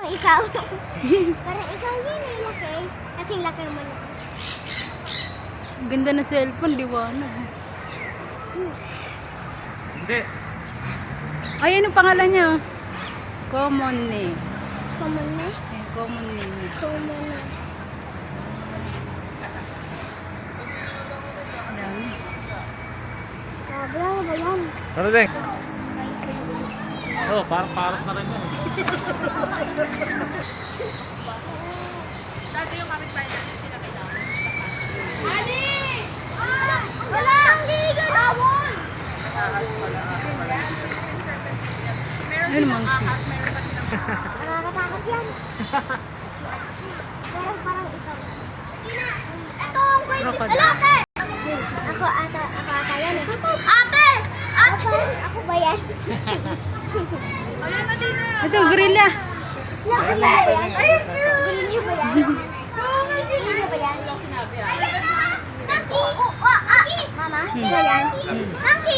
ikaw. Parang ikaw yun eh, laki. Kasing laki mo na. Ang ganda na cellphone, liwanag. Hindi. Ay, anong pangalan niya? Common name. Common na. Ay, common name. Common na. Dami. Sabi lang ba yan? Ano din? Oh, parang paros na rin yun. Dati yung kapitbahay natin sila kailangan. Ali! Wala! Ang gigan! Tawon! Meron Ayun, silang monkey. ahas, meron pa silang Nakakatakot yan. Parang ikaw. Ito ang kwento. Crocodile. Lalaki! Ako ata yan eh. Ate! Ako ba yan? Ayan na din na. Ito, gorilla. Green ba yan? Green niyo ba yan? Green niyo ba yan? Monkey! Mama, ito yan. Monkey!